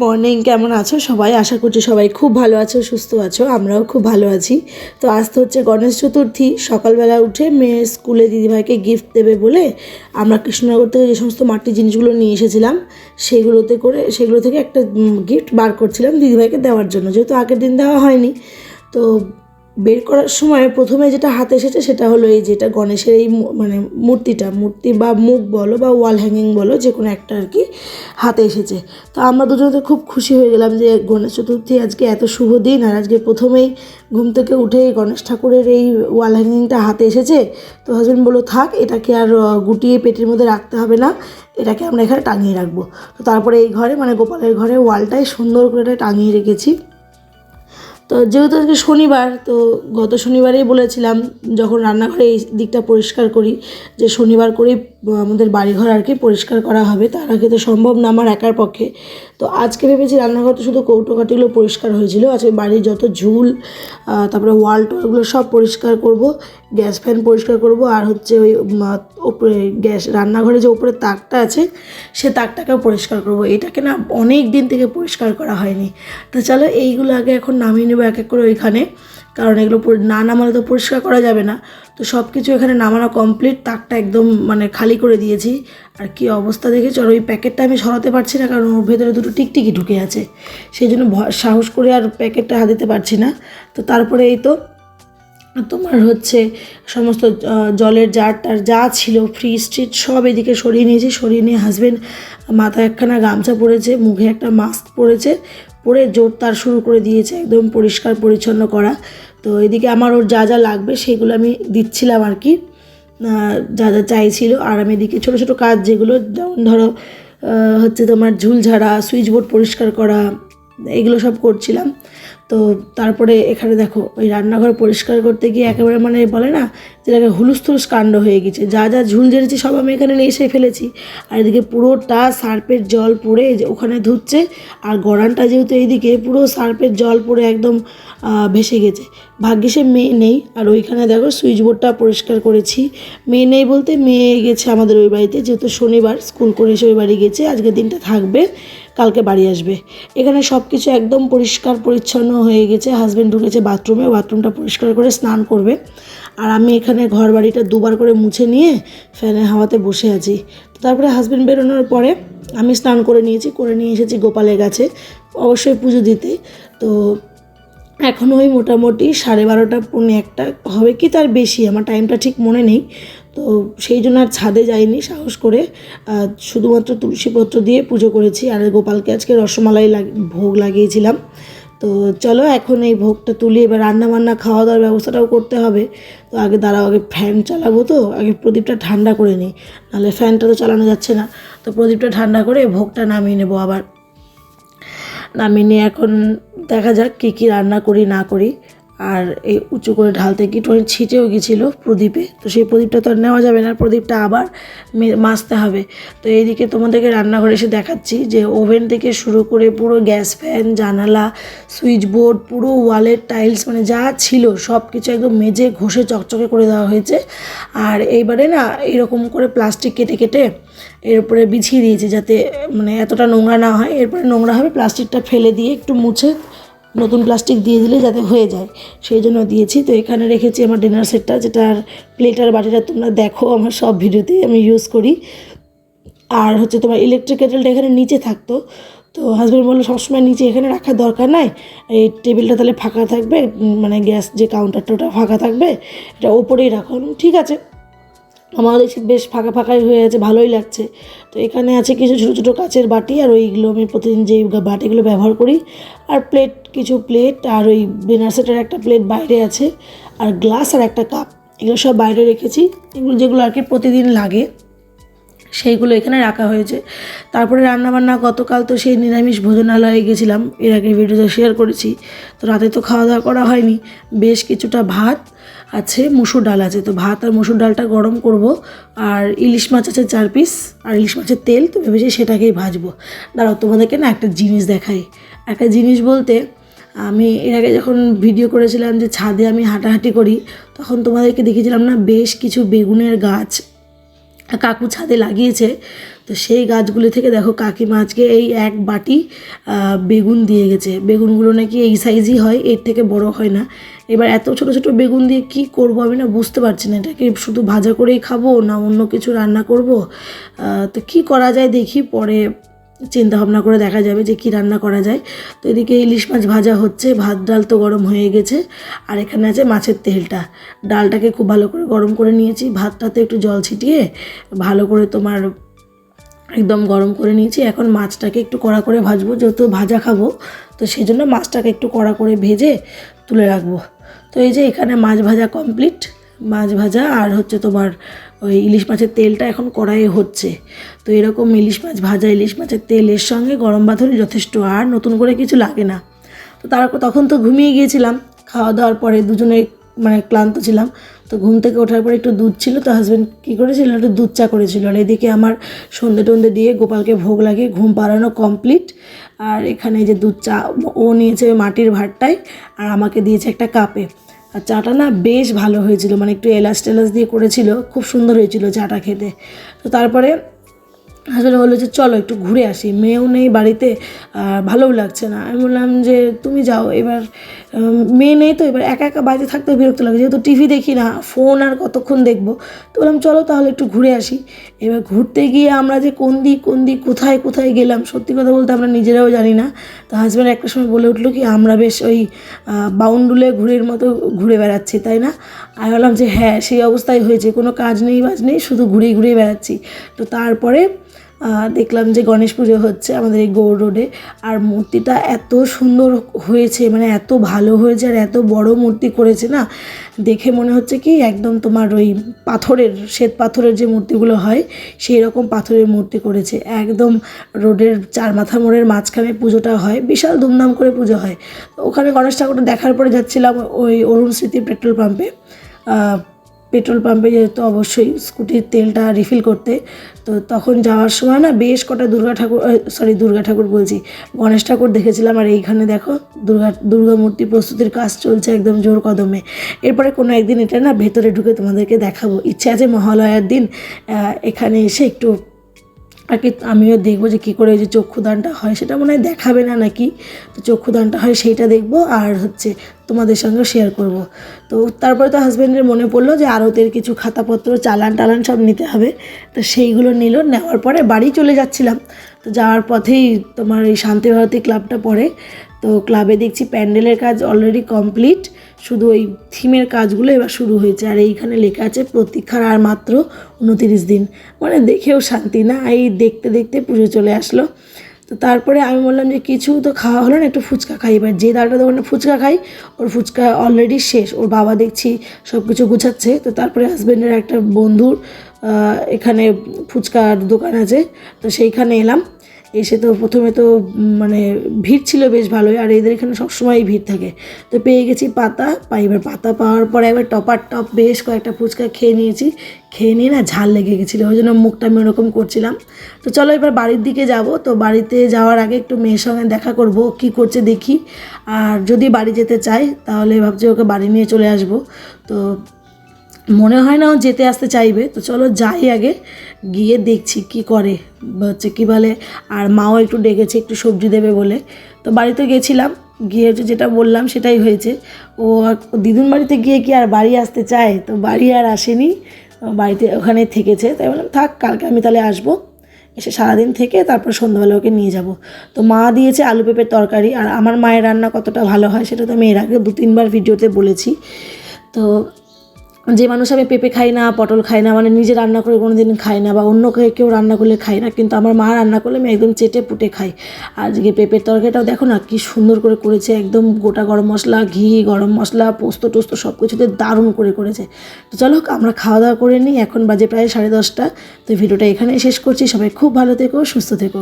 Morning, কেমন আছো সবাই? আশা করছি সবাই খুব ভালো আছো, সুস্থ আছো। আমরাও খুব ভালো আছি। তো আজ তো হচ্ছে গণেশ চতুর্থী। সকালবেলা উঠে মেয়ের স্কুলে দিদিভাইকে গিফট দেবে বলে আমরা কৃষ্ণনগর থেকে যে সমস্ত মাটির জিনিসগুলো নিয়ে এসেছিলাম সেগুলো থেকে একটা গিফট বার করছিলাম দিদিভাইকে দেওয়ার জন্য, যেহেতু আগের দিন দেওয়া হয়নি। তো বের করার সময় প্রথমে যেটা হাতে এসেছে সেটা হলো এই যেটা গণেশের এই মানে মূর্তি বা মুখ বলো বা ওয়াল হ্যাঙ্গিং বলো, যে কোনো একটা আর কি হাতে এসেছে। তো আমরা দুজনে খুব খুশি হয়ে গেলাম যে গণেশ চতুর্থী আজকে এত শুভ দিন, আর আজকে প্রথমেই ঘুম থেকে উঠেই গণেশ ঠাকুরের এই ওয়াল হ্যাঙ্গিংটা হাতে এসেছে। তো হাজব্যান্ড বললো থাক, এটাকে আর গুটিয়ে পেটের মধ্যে রাখতে হবে না, এটাকে আমরা এখানে টাঙিয়ে রাখবো। তো তারপরে এই ঘরে মানে গোপালের ঘরে ওয়ালটাই সুন্দর করে টাঙিয়ে রেখেছি। তো যেহেতু আজকে শনিবার, তো গত শনিবারেই বলেছিলাম যখন রান্নাঘরে এই দিকটা পরিষ্কার করি যে শনিবার করেই আমাদের বাড়িঘর আর কি পরিষ্কার করা হবে, তার আগে তো সম্ভব না আমার একার পক্ষে। তো আজকে ভেবেছি রান্নাঘর তো শুধু কৌটোকাটিগুলো পরিষ্কার হয়েছিল, আজকে বাড়ির যত ঝুল তারপরে ওয়াল টোয়ালগুলো সব পরিষ্কার করব, গ্যাস ফ্যান পরিষ্কার করব, আর হচ্ছে ওই ওপরে গ্যাস রান্নাঘরে যে উপরে তাকটা আছে সে তাকটাকেও পরিষ্কার করব। এটাকে না অনেক দিন থেকে পরিষ্কার করা হয়নি। তো চলো এইগুলো আগে এখন নামিয়ে নেবো এক এক করে ওইখানে, কারণ এগুলো না নামালে তো পরিষ্কার করা যাবে না। তো সব কিছু এখানে নামানো কমপ্লিট, তাকটা একদম মানে খালি করে দিয়েছি। আর কি অবস্থা দেখে চলো, ওই প্যাকেটটা আমি সরাতে পারছি না কারণ ওর ভেতরে দুটো টিকটিকি ঢুকে আছে, সেই জন্য সাহস করে আর প্যাকেটটা হাত দিতে পারছি না। তো তারপরে এই তো তোমার হচ্ছে সমস্ত জলের জারটার যা ছিল ফ্রিজ ট্রিজ সব এদিকে সরিয়ে নিয়েছি। সরিয়ে নিয়ে হাজব্যান্ড মাথায় একখানা গামছা পরেছে, মুখে একটা মাস্ক পরেছে, পরে জোর তার শুরু করে দিয়েছে একদম পরিষ্কার পরিচ্ছন্ন করা। তো এদিকে আমার ওর যা যা লাগবে সেগুলো আমি দিচ্ছিলাম আর কি, যা যা চাইছিল। আর আমি এদিকে ছোটো ছোটো কাজ যেগুলো, যেমন ধরো হচ্ছে তোমার ঝুল ঝাড়া, সুইচ বোর্ড পরিষ্কার করা, এগুলো সব করছিলাম। তো তারপরে এখানে দেখো ওই রান্নাঘর পরিষ্কার করতে গিয়ে একেবারে মানে বলে না যেটাকে হুলুস্থুলুস কাণ্ড হয়ে গেছে। যা যা ঝুল ঝেড়েছি সব আমি এখানে নিয়ে এসে ফেলেছি। আর এদিকে পুরোটা সার্ফের জল পড়ে ওখানে ধুচ্ছে, আর গড়ানটা যেহেতু এইদিকে পুরো সার্ফের জল পড়ে একদম ভেসে গেছে। ভাগ্যে সে মেয়ে নেই। আর ওইখানে দেখো সুইচ বোর্ডটা পরিষ্কার করেছি। মেয়ে নেই বলতে মেয়ে গেছে আমাদের ওই বাড়িতে, যেহেতু শনিবার স্কুল করে এসে ওই বাড়ি গেছে, আজকের দিনটা থাকবে, কালকে বাড়ি আসবে। এখানে সব কিছু একদম পরিষ্কার পরিচ্ছন্ন হয়ে গেছে। হাজব্যান্ড ঢুকেছে বাথরুমে, বাথরুমটা পরিষ্কার করে স্নান করবে। আর আমি এখানে ঘর বাড়িটা দুবার করে মুছে নিয়ে ফ্যানের হাওয়াতে বসে আছি। তো তারপরে হাজব্যান্ড বেরোনোর পরে আমি স্নান করে নিয়েছি, করে নিয়ে এসেছি গোপালের কাছে অবশ্যই পুজো দিতে। তো এখন ওই মোটামুটি 12:30 পৌনে 1 হবে কি তার বেশি, আমার টাইমটা ঠিক মনে নেই। তো সেই জন্য আর ছাদে যাইনি সাহস করে, শুধুমাত্র তুলসীপত্র দিয়ে পুজো করেছি। আর গোপালকে আজকে রসমালাই ভোগ লাগিয়েছিলাম। তো চলো এখন এই ভোগটা তুলি, এবার রান্নাবান্না খাওয়া দাওয়ার ব্যবস্থাটাও করতে হবে। তো আগে দাঁড়াও, আগে ফ্যান চালাবো, তো আগে প্রদীপটা ঠান্ডা করে নিই, নাহলে ফ্যানটা তো চালানো যাচ্ছে না। তো প্রদীপটা ঠান্ডা করে ভোগটা নামিয়ে নেবো। আবার নামিয়ে নিয়ে এখন দেখা যাক কী কী রান্না করি না করি। আর এই উঁচু করে ঢালতে কি একটু ছিটেও গেছিলো প্রদীপে, তো সেই প্রদীপটা তো আর নেওয়া যাবে না, প্রদীপটা আবার মাজতে হবে। তো এইদিকে তোমাদেরকে রান্নাঘরে এসে দেখাচ্ছি যে ওভেন থেকে শুরু করে পুরো গ্যাস ফ্যান, জানালা, সুইচ বোর্ড, পুরো ওয়ালের টাইলস মানে যা ছিল সব কিছু একদম মেজে ঘষে চকচকে করে দেওয়া হয়েছে। আর এইবারে না এরকম করে প্লাস্টিক কেটে কেটে এর উপরে বিছিয়ে দিয়েছি যাতে মানে এতটা নোংরা না হয়। এরপরে নোংরা হবে প্লাস্টিকটা ফেলে দিয়ে একটু মুছে নতুন প্লাস্টিক দিয়ে দিলে যাতে হয়ে যায়, সেই জন্য দিয়েছি। তো এখানে রেখেছি আমার ডিনার সেটটা, যেটার প্লেটার বাটিটা তোমরা দেখো আমার সব ভিডিওতেই আমি ইউজ করি। আর হচ্ছে তোমার ইলেকট্রিক কেটেলটা এখানে নিচে থাকতো, তো হাজব্যান্ড বললো সবসময় নিচে এখানে রাখার দরকার নাই, এই টেবিলটা তাহলে ফাঁকা থাকবে, মানে গ্যাস যে কাউন্টারটা ওটা ফাঁকা থাকবে, এটা ওপরেই রাখো। ঠিক আছে, আমাদের বেশ ফাঁকা ফাঁকাই হয়ে আছে, ভালোই লাগছে। তো এখানে আছে কিছু ছোটো ছোটো কাচের বাটি, আর ওইগুলো আমি প্রতিদিন যেই বাটিগুলো ব্যবহার করি, আর প্লেট, কিছু প্লেট, আর ওই ডিনার সেটের একটা প্লেট বাইরে আছে, আর গ্লাস আর একটা কাপ, এগুলো সব বাইরে রেখেছি। এগুলো যেগুলো আর কি প্রতিদিন লাগে সেইগুলো এখানে রাখা হয়েছে। তারপরে রান্নাবান্না গতকাল তো সেই নিরামিষ ভোজনালয়ে গেছিলাম, এর আগে ভিডিওতে শেয়ার করেছি। তো রাতে তো খাওয়া দাওয়া করা হয়নি, বেশ কিছুটা ভাত আছে, মুসুর ডাল আছে। তো ভাত আর মুসুর ডালটা গরম করব, আর ইলিশ মাছ আছে 4 পিস, আর ইলিশ মাছের তেল, তো ভেবেছি সেটাকেই ভাজবো। দাঁড়াও তোমাদেরকে না একটা জিনিস দেখাই। একটা জিনিস বলতে, আমি এর আগে যখন ভিডিও করেছিলাম যে ছাদে আমি হাঁটাহাঁটি করি, তখন তোমাদেরকে দেখিয়েছিলাম না বেশ কিছু বেগুনের গাছ কাকু ছাদে লাগিয়েছে। তো তো সেই গাছগুলি থেকে দেখো কাকিমা আজকে এই এক বাটি বেগুন দিয়ে গেছে। বেগুনগুলো নাকি এই সাইজই হয়, এর থেকে বড় হয় না। এবার এত ছোটো ছোটো বেগুন দিয়ে কি করব আমি না বুঝতে পারছি না, এটাকে শুধু ভাজা করেই খাবো না অন্য কিছু রান্না করব। তো কি করা যায় দেখি, পরে চিন্তা ভাবনা করে দেখা যাবে যে কি রান্না করা যায়। তো এদিকে ইলিশ মাছ ভাজা হচ্ছে, ভাত ডাল তো গরম হয়ে গেছে, আর এখানে আছে মাছের তেলটা। ডালটাকে খুব ভালো করে গরম করে নিয়েছি, ভাতটাতে একটু জল ছিটিয়ে ভালো করে তোমার একদম গরম করে নিয়েছি। এখন মাছটাকে একটু কড়া করে ভাজবো, যেহেতু ভাজা খাবো তো সেই জন্য মাছটাকে একটু কড়া করে ভেজে তুলে রাখবো। তো এই যে এখানে মাছ ভাজা কমপ্লিট, মাছ ভাজা আর হচ্ছে তোমার ওই ইলিশ মাছের তেলটা এখন কড়াইয়ে হচ্ছে। তো এরকম ইলিশ মাছ ভাজা, ইলিশ মাছের তেলের সঙ্গে গরম ভাত হলে যথেষ্ট, আর নতুন করে কিছু লাগে না। তো তখন তো ঘুমিয়ে গিয়েছিলাম, খাওয়া দাওয়ার পরে দুজনে মানে ক্লান্ত ছিলাম। তো ঘুম থেকে ওঠার পরে একটু দুধ ছিল, তো হাজব্যান্ড কী করেছিল, একটু দুধ চা করেছিল। আর এদিকে আমার সন্ধে টন্ধে দিয়ে গোপালকে ভোগ লাগিয়ে ঘুম পাড়ানো কমপ্লিট। আর এখানে যে দুধ চা ও নিয়েছে মাটির ভাঁড়টায়, আর আমাকে দিয়েছে একটা কাপে। আর চাটা না বেশ ভালো হয়েছিল, মানে একটু এলাচ টেলাচ দিয়ে করেছিল, খুব সুন্দর হয়েছিল চাটা খেতে। তো তারপরে আসলে বললো যে চলো একটু ঘুরে আসি, মেয়েও নেই বাড়িতে, ভালোও লাগছে না। আমি বললাম যে তুমি যাও, এবার মেয়ে নেই তো, এবার একা একা বাড়িতে থাকতে বিরক্ত লাগে, যেহেতু টিভি দেখি না, ফোন আর কতক্ষণ দেখবো। তো বললাম চলো তাহলে একটু ঘুরে আসি। এবার ঘুরতে গিয়ে আমরা যে কোন দিক কোথায় কোথায় গেলাম, সত্যি কথা বলতে আমরা নিজেরাও জানি না। তো হাজব্যান্ড একটা সময় বলে উঠলো কি আমরা বেশ ওই বাউন্ডুলে ঘুরের মতো ঘুরে বেড়াচ্ছি, তাই না? আমি বললাম যে হ্যাঁ সেই অবস্থায় হয়েছে, কোনো কাজ নেই বাজ নেই, শুধু ঘুরেই ঘুরেই বেড়াচ্ছি। তো তারপরে দেখলাম যে গণেশ পুজো হচ্ছে আমাদের এই গৌড় রোডে, আর মূর্তিটা এত সুন্দর হয়েছে, মানে এত ভালো হয়েছে, আর এত বড় মূর্তি করেছে না, দেখে মনে হচ্ছে কি একদম তোমার ওই পাথরের, শ্বেত পাথরের যে মূর্তিগুলো হয় সেই রকম পাথরের মূর্তি করেছে। একদম রোডের চার মাথা মোড়ের মাঝখানে পুজোটা হয়, বিশাল ধুমধাম করে পুজো হয়। ওখানে গণেশ ঠাকুরটা দেখার পরে যাচ্ছিলাম ওই অরুণ স্মৃতি পেট্রোল পাম্পে যেহেতু অবশ্যই স্কুটির তেলটা রিফিল করতে। তো তখন যাওয়ার সময় না বেশ কটা দুর্গা ঠাকুর বলছি, গণেশ ঠাকুর দেখেছিলাম। আর এইখানে দেখো দুর্গা মূর্তি প্রস্তুতির কাজ চলছে একদম জোর কদমে। এরপরে কোনো একদিন এটা না ভেতরে ঢুকে তোমাদেরকে দেখাবো, ইচ্ছে আছে মহালয়ার দিন এখানে এসে একটু আর কি আমিও দেখবো যে কী করে ওই যে চক্ষুদানটা হয়, সেটা মনে হয় দেখাবে না নাকি। তো চক্ষুদানটা হয় সেইটা দেখবো, আর হচ্ছে তোমাদের সঙ্গে শেয়ার করব। তো তারপরে তো হাজব্যান্ডের মনে পড়লো যে আরতের কিছু খাতাপত্র চালান টালান সব নিতে হবে। তো সেইগুলো নেওয়ার পরে বাড়ি চলে যাচ্ছিলাম। তো যাওয়ার পথেই তোমার এই শান্তি ভারতী ক্লাবটা পড়ে। তো ক্লাবে দেখছি প্যান্ডেলের কাজ অলরেডি কমপ্লিট, শুধু ওই থিমের কাজগুলো এবার শুরু হয়েছে। আর এইখানে লেখা আছে প্রতীক্ষার আর মাত্র 29 দিন, মানে দেখেও শান্তি না, এই দেখতে দেখতে পুজো চলে আসলো। তো তারপরে আমি বললাম যে কিছু তো খাওয়া হলো না, একটু ফুচকা খাই। এবার যে দাদাটা দোকানে ফুচকা খাই, ওর ফুচকা অলরেডি শেষ, ওর বাবা দেখছি সব কিছু গুছাচ্ছে। তো তারপরে হাজব্যান্ডের একটা বন্ধুর এখানে ফুচকার দোকান আছে, তো সেইখানে এলাম। এসে তো প্রথমে তো মানে ভিড় ছিল বেশ ভালোই, আর এদের এখানে সবসময়ই ভিড় থাকে। তো পেয়ে গেছি এবার পাতা পাওয়ার পরে এবার টপ বেশ কয়েকটা ফুচকা খেয়ে নিয়েছি। খেয়ে নিয়ে না ঝাল লেগে গেছিলো, ওই জন্য মুখটা আমি ওরকম করছিলাম। তো চলো এবার বাড়ির দিকে যাব। তো বাড়িতে যাওয়ার আগে একটু মেয়ের সঙ্গে দেখা করব, কী করছে দেখি। আর যদি বাড়ি যেতে চাই তাহলে ভাবছি ওকে বাড়ি নিয়ে চলে আসব। তো মনে হয় না ও যেতে আসতে চাইবে। তো চলো যাই আগে, গিয়ে দেখছি কি করে, হচ্ছে কী বলে। আর মাও একটু ডেকেছে একটু সবজি দেবে বলে। তো বাড়িতে গেছিলাম, গিয়ে হচ্ছে যেটা বললাম সেটাই হয়েছে। ও দিদুন বাড়িতে গিয়ে কি আর বাড়ি আসতে চায়, তো বাড়ি আর আসেনি, বাড়িতে ওখানে থেকেছে। তাই বললাম থাক, কালকে আমি তাহলে আসবো, এসে সারাদিন থেকে তারপর সন্ধ্যাবেলা ওকে নিয়ে যাব। তো মা দিয়েছে আলু পেঁপের তরকারি, আর আমার মায়ের রান্না কতটা ভালো হয় সেটা তো আমি এর আগে 2-3বার ভিডিওতে বলেছি। তো যে মানুষ আমি পেঁপে খাই না, পটল খাই না, মানে নিজে রান্না করে কোনো দিন খাই না, বা অন্য কেউ রান্না করলে খাই না, কিন্তু আমার মা রান্না করলে আমি একদম চেটে পুটে খাই। আজকে পেঁপের তরকারিটাও দেখো না কি সুন্দর করে করেছে, একদম গোটা গরম মশলা, ঘি, গরম মশলা, পোস্ত টোস্ত সব কিছুতে দারুণ করে করেছে। তো চলো আমরা খাওয়া দাওয়া করে নিই, এখন বাজে প্রায় 10:30। তো ভিডিওটা এখানেই শেষ করছি। সবাই খুব ভালো থেকো, সুস্থ থেকো।